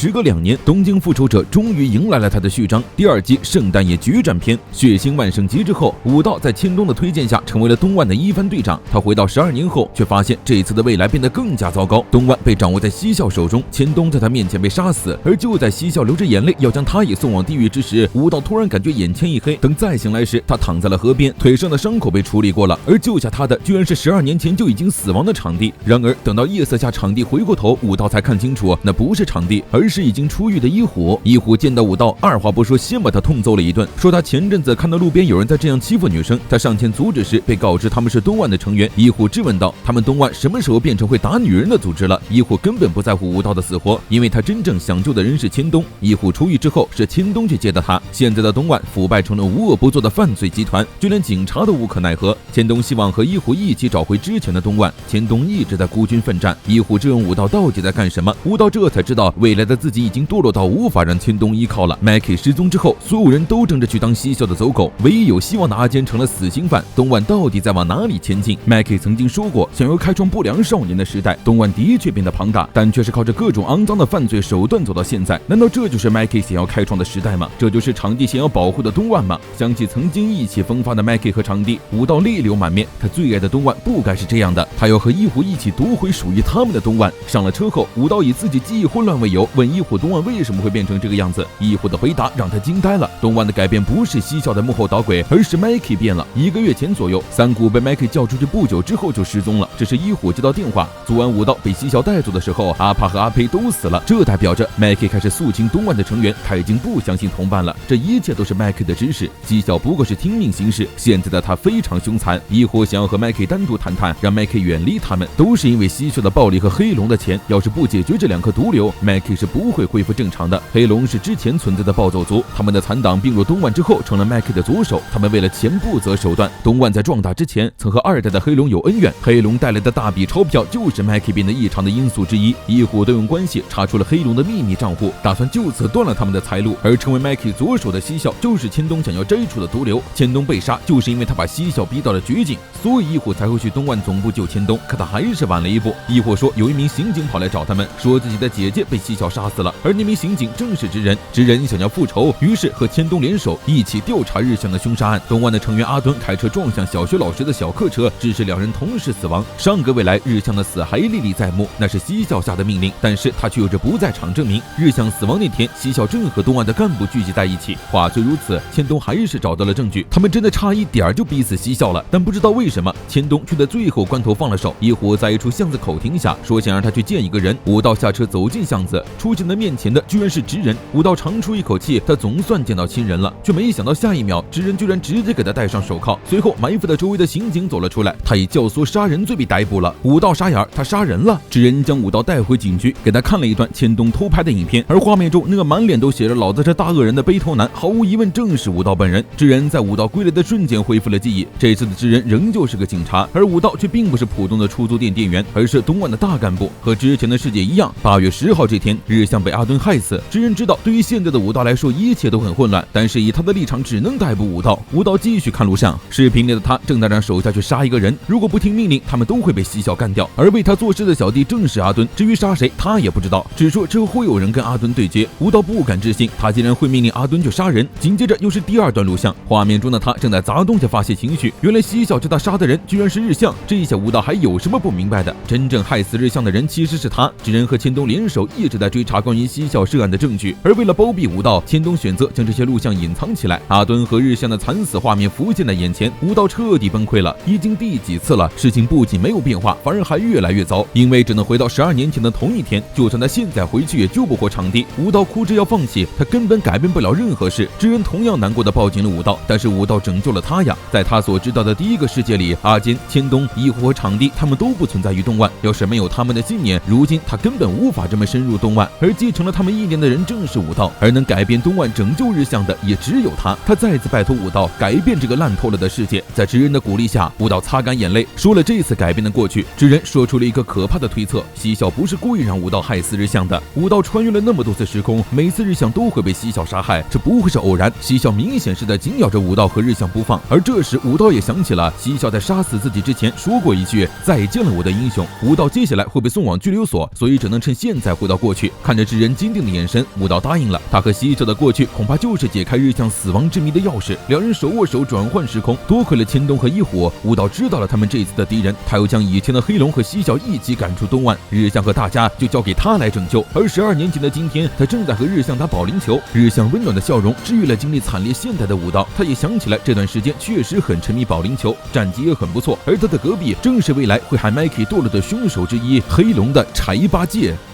时隔2年，东京复仇者终于迎来了他的序章，第2季圣诞夜决战篇血腥万圣节之后，武道在千冬的推荐下成为了东万的一番队长。他回到12年后，却发现这一次的未来变得更加糟糕。东万被掌握在西笑手中，千冬在他面前被杀死，而就在西笑流着眼泪要将他也送往地狱之时，武道突然感觉眼前一黑，等再醒来时，他躺在了河边，腿上的伤口被处理过了，而救下他的居然是12年前就已经死亡的场地。然而等到夜色下，场地回过头，武道才看清楚，那不是场地，而是已经出狱的一虎。一虎见到武道，二话不说，先把他痛揍了一顿，说他前阵子看到路边有人在这样欺负女生，他上前阻止时被告知他们是东万的成员。一虎质问道：“他们东万什么时候变成会打女人的组织了？”一虎根本不在乎武道的死活，因为他真正想救的人是千冬。一虎出狱之后，是千冬去接的他。现在的东万腐败成了无恶不作的犯罪集团，就连警察都无可奈何。千冬希望和一虎一起找回之前的东万，千冬一直在孤军奋战。一虎质问武道到底在干什么，武道这才知道未来的自己已经堕落到无法让千冬依靠了。Maki 失踪之后，所有人都争着去当西校的走狗，唯一有希望的阿坚成了死刑犯。东万到底在往哪里前进？ Maki 曾经说过，想要开创不良少年的时代。东万的确变得庞大，但却是靠着各种肮脏的犯罪手段走到现在。难道这就是 Maki 想要开创的时代吗？这就是场地想要保护的东万吗？想起曾经意气风发的 Maki 和场地，武道泪流满面。他最爱的东万不该是这样的，他要和一虎一起夺回属于他们的东万。上了车后，武道以自己记忆混乱为由，问一虎东万为什么会变成这个样子。一虎的回答让他惊呆了。东万的改变不是西校的幕后捣鬼，而是 Maki 变了。1个月前左右，三谷被 Maki 叫出去不久之后就失踪了。这是一虎接到电话，昨晚武道被西校带走的时候，阿帕和阿佩都死了，这代表着 Maki 开始肃清东万的成员，他已经不相信同伴了。这一切都是 Maki 的指使，西校不过是听命行事。现在的他非常凶残，一虎想要和 Maki 单独谈谈，让 Maki 远离他们，都是因为西校的暴力和黑龙的钱。要是不解决这2颗毒瘤， Maki 是不会恢复正常的。黑龙是之前存在的暴走族，他们的残党并入东万之后成了 Maki 的左手，他们为了钱不择手段。东万在壮大之前曾和2代的黑龙有恩怨，黑龙带来的大笔钞票就是 Maki 变得异常的因素之一。一虎都用关系查出了黑龙的秘密账户，打算就此断了他们的财路。而成为 Maki 左手的西校就是千冬想要摘除的毒瘤。千冬被杀就是因为他把西校逼到了绝境，所以一虎才会去东万总部救千冬，可他还是晚了一步。一虎说有一名刑警跑来找他们，说自己的姐姐被西校杀死了，而那名刑警正是直人。直人想要复仇，于是和千冬联手一起调查日向的凶杀案。东万的成员阿敦开车撞向小学老师的小客车，致使2人同时死亡。上个未来，日向的死还历历在目，那是西校下的命令，但是他却有着不在场证明。日向死亡那天，西校正和东万的干部聚集在一起。话虽如此，千冬还是找到了证据，他们真的差一点就逼死西校了。但不知道为什么，千冬却在最后关头放了手。一虎在一处巷子口停下，说想让他去见一个人。武道下车走进巷子，出现在面前的居然是直人。武道长出一口气，他总算见到亲人了，却没想到下一秒，直人居然直接给他戴上手铐。随后埋伏在周围的刑警走了出来，他以教唆杀人罪被逮捕了。武道傻眼，他杀人了。直人将武道带回警局，给他看了一段千冬偷拍的影片，而画面中那个满脸都写着老子是大恶人的背头男，毫无疑问正是武道本人。直人在武道归来的瞬间恢复了记忆，这次的直人仍旧是个警察，而武道却并不是普通的出租店店员，而是东万的大干部。和之前的世界一样，8月10号这天，日向被阿敦害死。直人知道对于现在的武道来说一切都很混乱，但是以他的立场只能逮捕武道。武道继续看录像，视频里的他正在让手下去杀一个人，如果不听命令，他们都会被西校干掉。而为他做事的小弟正是阿敦，至于杀谁他也不知道，只说之后会有人跟阿敦对接。武道不敢置信，他竟然会命令阿敦去杀人。紧接着又是第2段录像，画面中的他正在砸东西发泄情绪，原来西校叫他杀的人居然是日向。这一下武道还有什么不明白的？真正害死日向的人其实是他。直人和千冬联手一直在追查关于西校涉案的证据，而为了包庇武道，千冬选择将这些录像隐藏起来。阿敦和日向的惨死画面浮现在眼前，武道彻底崩溃了。已经第几次了，事情不仅没有变化，反而还越来越糟，因为只能回到12年前的同一天，就算他现在回去也救不活场地。武道哭着要放弃，他根本改变不了任何事。直人同样难过的抱紧了武道，但是武道拯救了他呀。在他所知道的第一个世界里，阿坚、千冬、一虎和场地他们都不存在于东万，要是没有他们的信念，如今他根本无法这么深入东万。而继承了他们意念的人正是武道，而能改变东万拯救日向的也只有他。他再次拜托武道改变这个烂透了的世界。在直人的鼓励下，武道擦干眼泪，说了这次改变的过去。直人说出了一个可怕的推测，西校不是故意让武道害死日向的。武道穿越了那么多次时空，每次日向都会被西校杀害，这不会是偶然。西校明显是在紧咬着武道和日向不放。而这时武道也想起了西校在杀死自己之前说过一句再见了我的英雄。武道接下来会被送往拘留所，所以只能趁现在回到过去，看看着智人坚定的眼神，武道答应了。他和西彻的过去恐怕就是解开日向死亡之谜的钥匙。两人手握手转换时空，多亏了千冬和一火，武道知道了他们这次的敌人，他又将以前的黑龙和西角一起赶出东莞，日向和大家就交给他来拯救。而12年前的今天，他正在和日向打保龄球。日向温暖的笑容治愈了经历惨烈现代的武道，他也想起来这段时间确实很沉迷保龄球，战绩也很不错。而他的隔壁正是未来会害 Mikey 堕落的凶手之一黑龙的柴八戒。